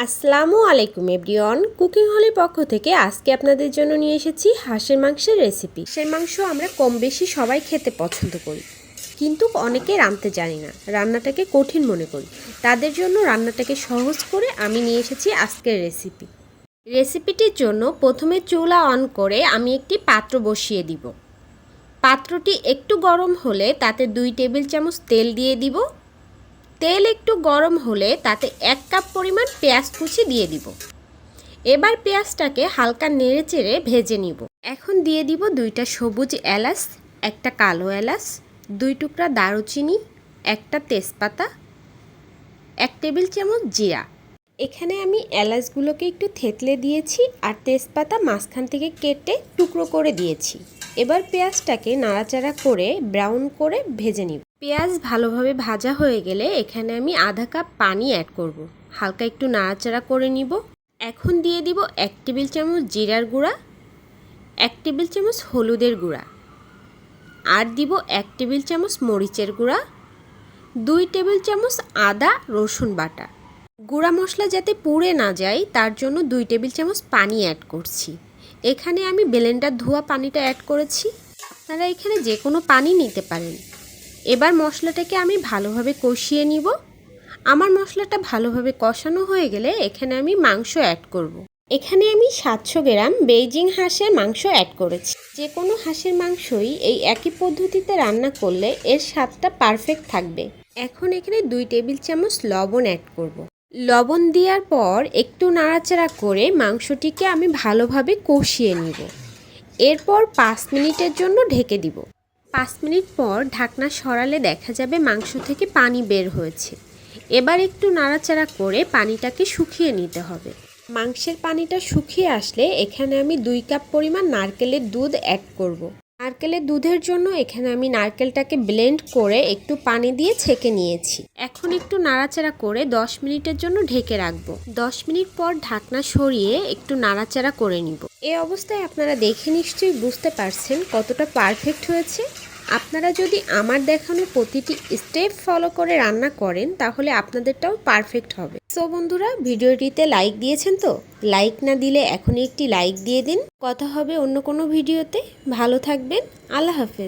আসসালামু আলাইকুম everyone, cooking হলের পক্ষ থেকে আজকে আপনাদের জন্য নিয়ে এসেছি হাঁসের মাংসের রেসিপি। হাঁসের মাংস আমরা কম বেশি সবাই খেতে পছন্দ করি, কিন্তু অনেকে রাঁধতে জানি না, রান্নাটাকে কঠিন মনে করি। তাদের জন্য রান্নাটাকে সহজ করে আমি নিয়ে এসেছি আজকের রেসিপিটির জন্য প্রথমে চুলা অন করে আমি একটি পাত্র বসিয়ে দিব। পাত্রটি একটু গরম হলে তাতে 2 টেবিল চামচ তেল দিয়ে দিব। তেল একটু গরম হলে তাতে 1 কাপ পরিমাণ পেঁয়াজ কুচি দিয়ে দিব। এবার পেঁয়াজটাকে হালকা নেড়েচেড়ে ভেজে নিব। এখন দিয়ে দিব 2টা সবুজ এলাচ, একটা কালো এলাচ, 2 টুকরা দারুচিনি, একটা তেজপাতা, 1 টেবিল চামচ জিরা। এখানে আমি এলাচগুলোকে একটু থেতলে দিয়েছি আর তেজপাতা মাঝখান থেকে কেটে টুকরো করে দিয়েছি। এবার পেঁয়াজটাকে নাড়াচাড়া করে ব্রাউন করে ভেজে নিব। পেঁয়াজ ভালোভাবে ভাজা হয়ে গেলে এখানে আমি আধা কাপ পানি অ্যাড করব। হালকা একটু নাড়াচাড়া করে নিব। এখন দিয়ে দিব 1 টেবিল চামচ জিরার গুঁড়া, 1 টেবিল চামচ হলুদের গুঁড়া, আর দিব 1 টেবিল চামচ মরিচের গুঁড়া, 2 টেবিল চামচ আদা রসুন বাটা। গুঁড়া মশলা যাতে পুড়ে না যায় তার জন্য 2 টেবিল চামচ পানি অ্যাড করছি। এখানে আমি ব্লেন্ডার ধোয়া পানিটা অ্যাড করেছি, আপনারা এখানে যে কোনো পানি নিতে পারেন। এবার মশলাটাকে আমি ভালোভাবে কষিয়ে নিব। আমার মশলাটা ভালোভাবে কষানো হয়ে গেলে এখানে আমি মাংস অ্যাড করব। এখানে আমি 700 গ্রাম বেইজিং হাঁসের মাংস অ্যাড করেছি। যে কোনো হাঁসের মাংসই এই একই পদ্ধতিতে রান্না করলে এর স্বাদটা পারফেক্ট থাকবে। এখন এখানে 2 টেবিল চামচ লবণ অ্যাড করব। লবণ দেওয়ার পর একটু নাড়াচাড়া করে মাংসটিকে আমি ভালোভাবে কষিয়ে নিব। এরপর 5 মিনিটের জন্য ঢেকে দিব। 5 মিনিট পর ঢাকনা সরালে দেখা যাবে মাংস থেকে পানি বের হয়েছে। এবার একটু নাড়াচাড়া করে পানিটাকে শুকিয়ে নিতে হবে। মাংসের পানিটা শুকিয়ে আসলে এখানে আমি 2 কাপ পরিমাণ নারকেলের দুধ অ্যাড করব। নারকেলের দুধের জন্য এখানে আমি নারকেলটাকে ব্লেন্ড করে একটু পানি দিয়ে ছেঁকে নিয়েছি। এখন একটু নাড়াচাড়া করে 10 মিনিটের জন্য ঢেকে রাখবো। 10 মিনিট পর ঢাকনা সরিয়ে একটু নাড়াচাড়া করে নিব। এই অবস্থায় আপনারা দেখে নিশ্চয়ই বুঝতে পারছেন কতটা পারফেক্ট হয়েছে। আপনারা যদি আমার দেখানো প্রতিটি স্টেপ ফলো করে রান্না করেন তাহলে আপনাদেরটাও পারফেক্ট হবে। সো বন্ধুরা, ভিডিওটিতে লাইক দিয়েছেন তো? লাইক না দিলে এখনই একটি লাইক দিয়ে দিন। কথা হবে অন্য কোনো ভিডিওতে। ভালো থাকবেন। আল্লাহ হাফেজ।